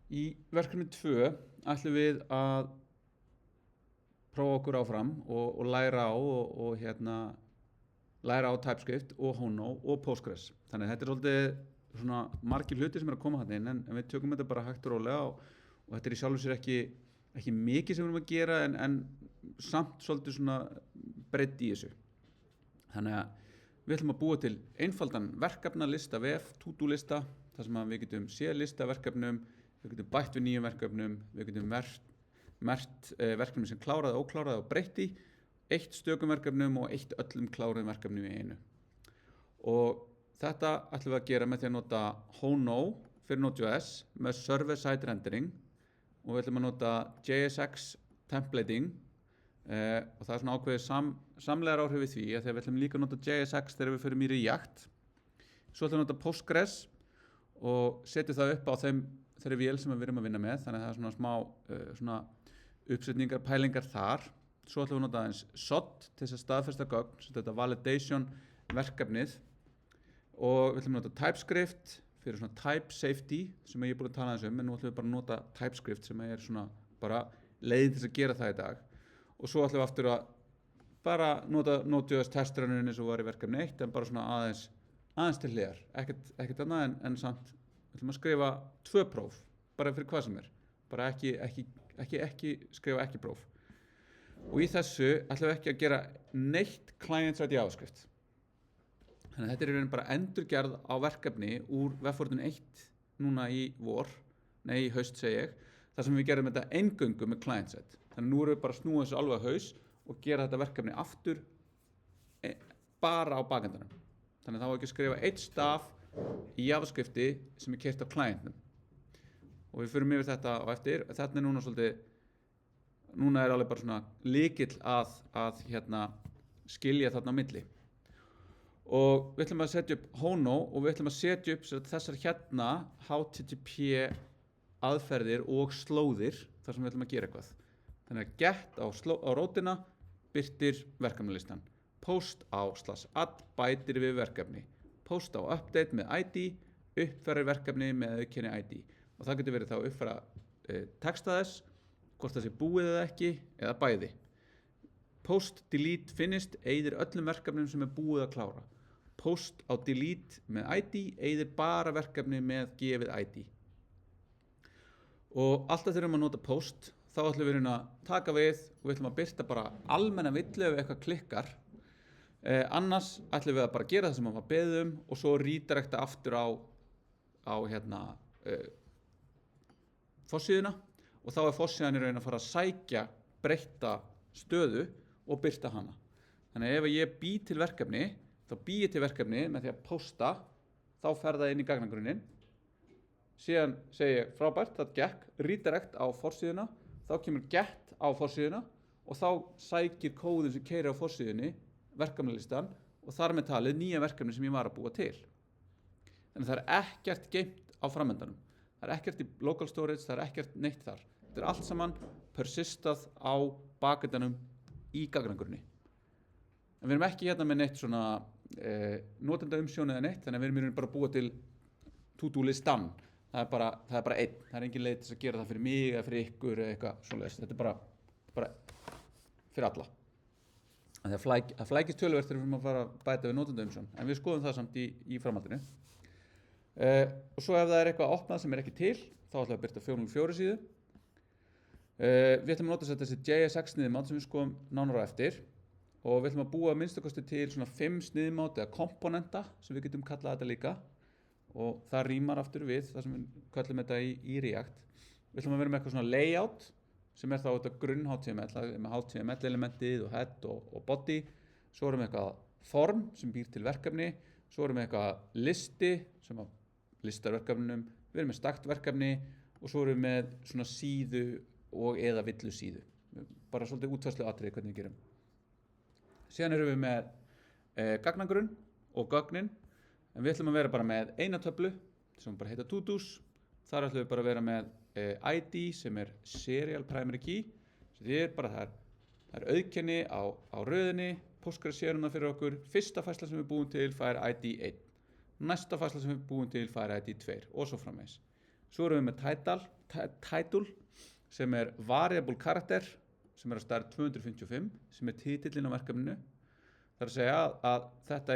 Í verkefni 2 ætlum við að prófa okkur áfram og læra á læra á TypeScript og Hono og Postgres. Þannig að þetta svolítið svona margir hlutir sem að koma hann inn en við tökum þetta bara hægt og rólega og þetta í sjálfu sér ekki mikið sem við erum að gera en samt svolítið svona breidd í þessu. Þannig að við ætlum að búa til einfaldan verkefnalista VF, to-do lista, þar sem við getum séð lista verkefnum, við getum bætt við nýjum verkefnum, við getum merkt verkefnum sem kláraði, ókláraði og breytt í, eitt stökum verkefnum og eitt öllum kláruðum verkefnum í einu. Og þetta ætlum við að gera með því að nota Hono fyrir Node.js með server-side rendering og við ætlum að nota JSX templating og það svona ákveðið samlegar áhrif við því að þegar við ætlum líka að nota JSX þegar við förum í React. Svo ætlum við að nota Postgres og setjum það upp á þeirri vél sem við erum að vinna með, þannig að það er svona smá svona uppsetningar, pælingar þar. Svo ætlum við að nota aðeins SOD til þess að staðfesta gögn, þetta validation verkefnið og við ætlum að nota TypeScript fyrir svona type safety sem ég er búin að tala aðeins en nú ætlum við bara að nota TypeScript sem er svona bara leiðin til þess að gera það í dag. Og svo ætlum við aftur að bara nota Node.js testrunnin eins og var í verkefni 1 en bara svona aðeins til hliðar, ekkert annað en samt við ætlum að skrifa 2 próf bara fyrir hvað sem er, bara ekki skrifa ekki próf. Og í þessu ætlum við ekki að gera neitt client-side JavaScript. Þannig að þetta er í raun bara endurgerð á verkefni úr vefforritun 1 núna í haust segi ég, þar sem við gerum þetta eingöngu með client-side. Þannig að nú erum við bara að snúa þessu alveg á haus og gera þetta verkefni aftur bara á bakendanum. Þannig að þá ekki að skrifa eitt staf í JavaScripti sem er keyrt á clientnum. Og við förum yfir þetta á eftir. Þetta er núna svolítið, núna er alveg bara svona lykill að skilja þarna á milli. Og við ætlum að setja upp Hono og við ætlum að setja upp þessar HTTP aðferðir og slóðir þar sem við ætlum að gera eitthvað. Þannig að get á rótina birtir verkefnalistan. Post á /add bætir við verkefni. Post á update með ID uppfærir verkefni með aukinni ID. Og það getur verið þá að uppfæra texta þess, hvort það sé búið eða ekki, eða bæði. Post delete finished eyðir öllum verkefnum sem er búið að klára. Post á delete með ID eyðir bara verkefni með gefið ID. Og alltaf þegar við nota post þá ætlum við að taka við og við ætlum að birta bara almenna villu ef eitthvað klikkar. Annars ætlum við að bara gera það sem við beðum og svo redirecta aftur á forsíðuna og þá er forsíðan í raun að fara að sækja breytta stöðu og birta hana. Þannig að ef ég bý til verkefni þá bý ég til verkefni með því að posta, þá fer það inn í gagnagrunnin. Síðan segi ég frábært, það gekk, redirect á forsíðuna, þá kemur get á forsíðuna og þá sækir kóðin sem keyrir á forsíðunni verkefnalistan og þar með talið nýja verkefni sem ég var að búa til. Þannig að það er ekkert geymt á framöndanum. Það er ekkert í local storage, það er ekkert neitt þar. Þetta er allt saman persistað á bakendanum í gagnagrunni. En við erum ekki með neitt svona notendaumsjón eða neitt, þannig að við erum bara að búa til to-do listan. Það er bara einn, það er engin leið til að gera það fyrir mig eða fyrir ykkur eða eitthvað svoleiðis. Þetta er bara fyrir alla. Það flækist töluvert þegar við erum að fara að bæta við notendaumsjón, en við skoðum það samt í framhaldinu. Og svo ef það er eitthvað opnað sem er ekki til, þá ætlum við að birta 404 síðu. Við ætlum að nota þessi JSX sniðmátt sem við skoðum nánar á eftir og við ætlum að búa minnstakosti til svona 5 sniðmátt eða komponenta sem við getum kallað þetta líka og það rýmar aftur við það sem við kallum þetta í React. Við ætlum að vera með eitthvað svona layout sem er þá þetta grunn HTML með HTML elementið og head og body. Svo erum við eitthvað form sem býr til verkefni, svo erum við eitthvað listi sem listar verkefnum, við erum með stakt verkefni og svo erum við með svona síðu og eða villu síðu. Bara svolítið útfærslu atriði hvernig við gerum. Síðan erum við með gagnagrunn og gögnin, en við ætlum að vera bara með eina töflu sem bara heita to-dos. Þar ætlum við bara að vera með ID sem er serial primary key, sem því bara það er auðkenni á röðinni, Postgres sér það fyrir okkur, fyrsta færsla sem við búum til fær ID 1, næsta færsla sem við búum til fær ID 2 og svo framvegis. Svo erum við með title sem variable character sem að stærð 255 sem titillinn á verkefninu. Það að segja að þetta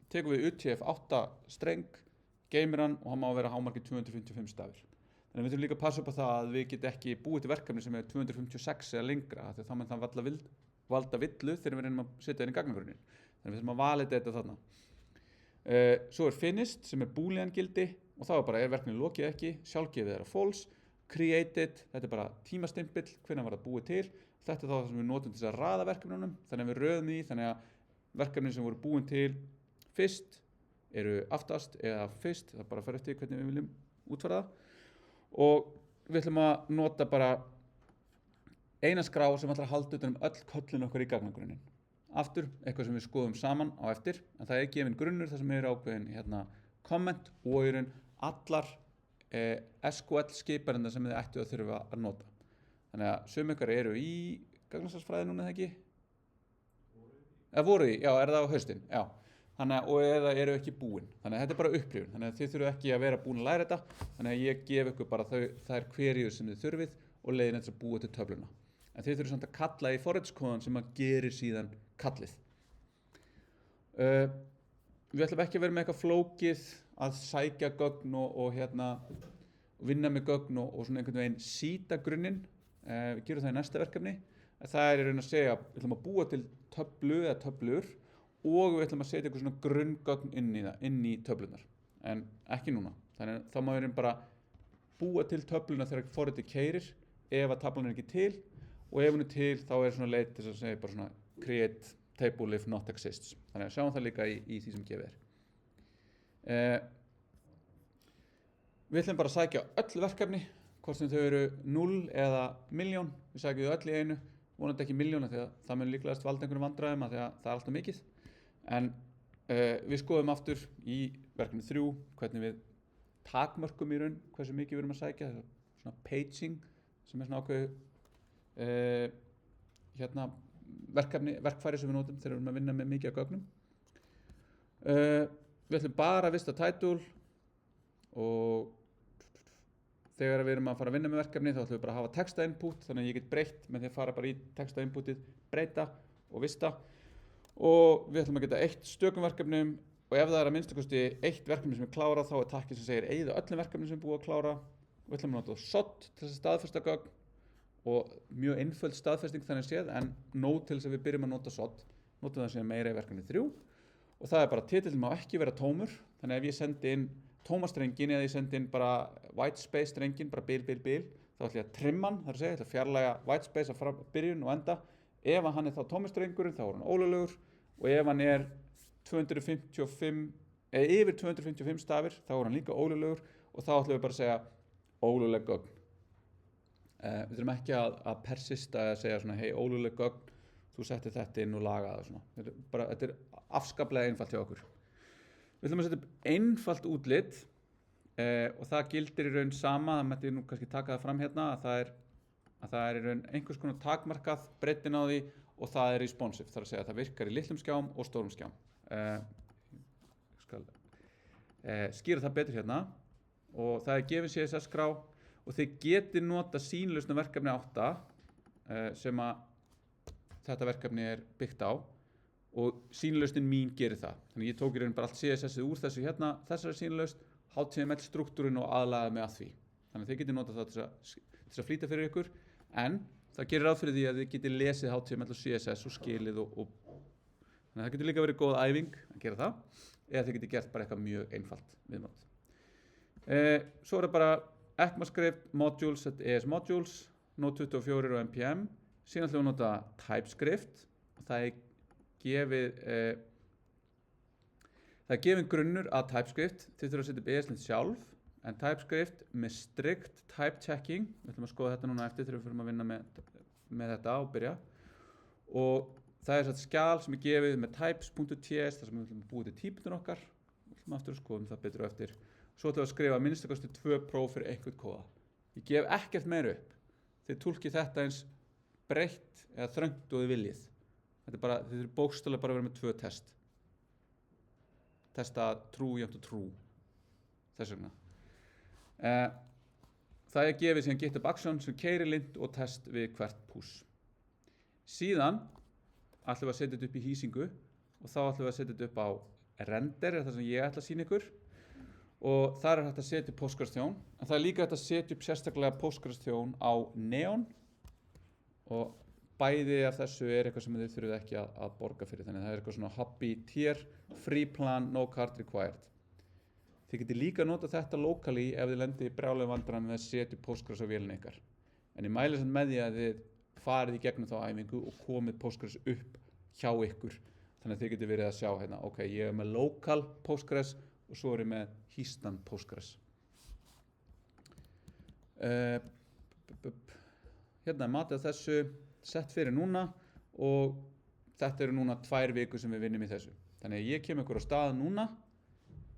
tekum við UTF-8 streng, geymir hann og hann má vera hámarki 255 stafir. Þannig við þurfum líka að passa upp á það að við getum ekki búið til verkefni sem 256 eða lengra, því þá mun það valda villu þegar við reynum að setja inn í gagnagrunnin. Þannig við þurfum að valida þetta þarna. Svo finished sem boolean gildi og þá bara verkefni lokið ekki, sjálfgefið false, created, þetta bara tímastimpill, hvenær var það búið til. Þetta þá það sem við notum til þess að raða verkefnunum, þannig að við röðum því, þannig að verkefnin sem voru búin til fyrst eru aftast eða fyrst, það bara fer eftir hvernig við viljum útfæra það. Og við ætlum að nota bara eina skrá sem ætlar að halda utan öll köllin okkar í gagnagrunnin. Aftur, eitthvað sem við skoðum saman á eftir, en það gefinn grunnur þar sem ákveðin komment og í raun allar SQL skiparinnar sem þið ættu að þurfa að nota. Þannig að sum ykkar eru í gagnasafnsfræði núna eða ekki? Voru í, já, það á haustin, já. Þannig að, og eða eru ekki búin. Þannig að þetta bara upplifun. Þannig að þið þurfu ekki að vera búin að læra þetta. Þannig að ég gef ykkur bara þær queryur sem þið þurfið og leiðin þess að búa til töfluna. En þið þurfu samt að kalla í forritskóðan sem að gerir síðan kallið. Við ætlum ekki að vera með eitthvað flókið að sækja gögn og vinna með gögn og svona einhvern veginn sýta grunninn. Við gerum það í næsta verkefni. Það í raun að segja, við ætlum að búa til töflu eða töflur og við ætlum að setja eitthvað svona grunngögn inn í töflunar. En ekki núna. Þannig að þá má við bara búa til töfluna þegar forritið keyrir ef að taflan ekki til og ef hún til þá svona leið til að segja bara svona create table if not exists. Þannig að sjáum það líka í því sem gefið Við ætlum bara að sækja öll verkefni, hvort sem þau eru 0 eða 1.000.000. Við sækjum þau öll í einu, vonandi ekki 1.000.000 því að það mun líklegast valda einhverjum vandræðum að því að það alltaf mikið. En við skoðum aftur í verkefni 3 hvernig við takmörkum í raun hversu mikið við erum að sækja, svona paging sem svona ákveðu verkfæri sem við notum þegar við erum að vinna með mikið af gögnum. Við ætlum bara að vista title og þegar við erum að fara að vinna með verkefni þá ætlum við bara að hafa texta input þannig að ég get breytt með því að fara bara í texta inputið, breyta og vista og við ætlum að geta eitt stökum verkefnum og ef það að minnstakosti eitt verkefni sem klárað þá takkið sem segir eyða öllum verkefnum sem búið að klára og við ætlum að nota SOT til þess að staðfesta gögn og mjög einföld staðfesting þannig séð en nóg til þess að við byrjum að nota SOT notum það sem meira í verkefni 3 og það bara titillinn má ekki vera tómur þannig að ef ég sendi inn tómastrengin eða ég sendi inn bara white space strengin bara bil þá ætlum ég að trimma hann þar að segja, ég ætlum að fjarlæga white space að byrjun og enda ef hann þá tómastrengurinn þá hann ólöglegur og ef hann 255 eða yfir 255 stafir þá hann líka ólöglegur og þá ætlum við bara að segja ólögleg gögn við þurfum ekki að persista eða segja svona hei ólögleg gögn þú settir þetta inn og laga það svona þetta afskaplega einfalt hjá okkur við ætlum að setja upp einfalt útlit og það gildir í raun sama það mætti nú kannski taka það fram hérna að það í raun einhvers konar takmarkað breiddin á því og það responsive þar að segja að það virkar í litlum skjám og stórum skjám ég skal skýra það betur hérna og það gefin CSS skrá og þið getið nota sýnlausna verkefni 8 sem að þetta verkefni byggt á og sýnlausnin mín gerir það. Þannig ég tók í raun bara allt CSS-ið úr þessu hérna, þessari sýnlausn, HTML struktúrin og aðlaga mig að því. Þannig þið getið notað það til að flýta fyrir ykkur, en það gerir ráð fyrir því að þið getið lesið HTML og CSS og skilið og þannig það getur líka verið góð æfing að gera það, eða þið getið gert bara eitthvað mjög einfalt viðmót. Svo það bara ECMAScript, modules, ES modules, Node 24 og NPM, síðan ætlum við að nota TypeScript og það gefin grunnur að TypeScript, þið þurfum að setja upp ESLint sjálf, en TypeScript með strict type checking, við ætlum að skoða þetta núna eftir þegar við fyrir að vinna með þetta og byrja, og það satt skjal sem gefið með types.ts, þar sem við ætlum að búið til típunar okkar, við ætlum aftur að skoðum það betur eftir, svo ætlum við að skrifa minnstakosti 2 próf fyrir einhvern kóða. Ég gef ekkert meira upp, þið túlkið þetta eins breytt eða þröngt og þið viljið. Þetta bara, þið þurfum bókstaflega bara að vera með 2 testa true jafnt og true þess vegna Það gefið síðan GitHub Action sem keyrir lint og test við hvert push. Síðan ætlum við að setja þetta upp í hýsingu og þá ætlum við að setja þetta upp á render, það sem ég ætla að sýna ykkur. Og þar hægt að setja Postgres þjón, en það líka hægt að setja upp sérstaklega Postgres þjón á Neon og bæði af þessu eitthvað sem þið þurfið ekki að borga fyrir, þannig að það eitthvað svona hobby tier, free plan, no card required. Þið getið líka að nota þetta locally ef þið lendið í brjálæðum vandræðum með að setja Postgres á vélina ykkar. En ég mæli samt með því að þið farið í gegnum þá æfingu og komið Postgres upp hjá ykkur. Þannig að þið getið verið að sjá hérna, ok, ég með local Postgres og svo ég með hýstan Postgres. Hérna matið þessu sett fyrir núna og þetta eru núna 2 vikur sem við vinnum í þessu. Þannig að ég kem ykkur á stað núna,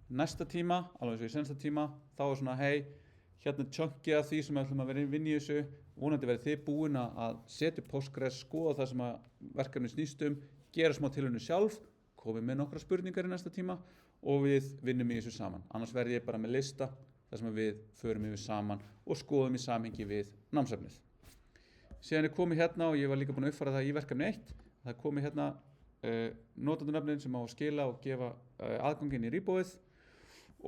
næsta tíma, alveg eins og í sensta tíma, þá svona hei, hérna chunky af því sem við ætlum að vera vinna í þessu, vonandi verið þið búin að setja Postgres, skoða það sem að verkefni snýst gera smá tilraunir sjálf, komið með nokkra spurningar í næsta tíma og við vinnum í þessu saman. Annars verð ég bara með lista þar sem við förum yfir saman og skoðum í samhengi við námsefnið. Síðan komið hérna og ég var líka búin að uppfæra það í verkefni 1. Það komið hérna notendunöfnin sem á að skila og gefa aðganginn í rýbóið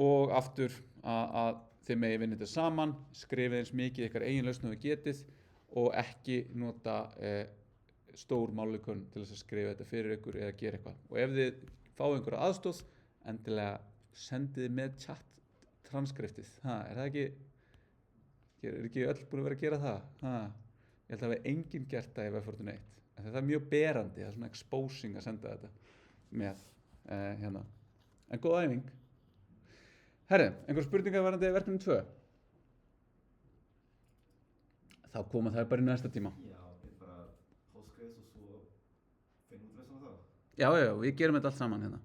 og aftur að þið megi vinna þetta saman, skrifið eins mikið ykkar eigin lausn og þið getið og ekki nota stór mállíkön til þess að skrifa þetta fyrir ykkur eða gera eitthvað. Og ef þið fáið einhverja aðstóð, endilega sendið með chat transkriptið. Er það ekki, er ekki öll búin að vera að gera það? Ég held að það hefði enginn gert það í Web41. Það er mjög berandi, það er svona exposing að senda þetta með hérna. En góð æfing. Herri, einhver spurningar varðandi verkefni 2? Þá koma það bara í næsta tíma. Já, þetta bara Postgres og svo finnum við það. Já, við gerum þetta allt saman hérna.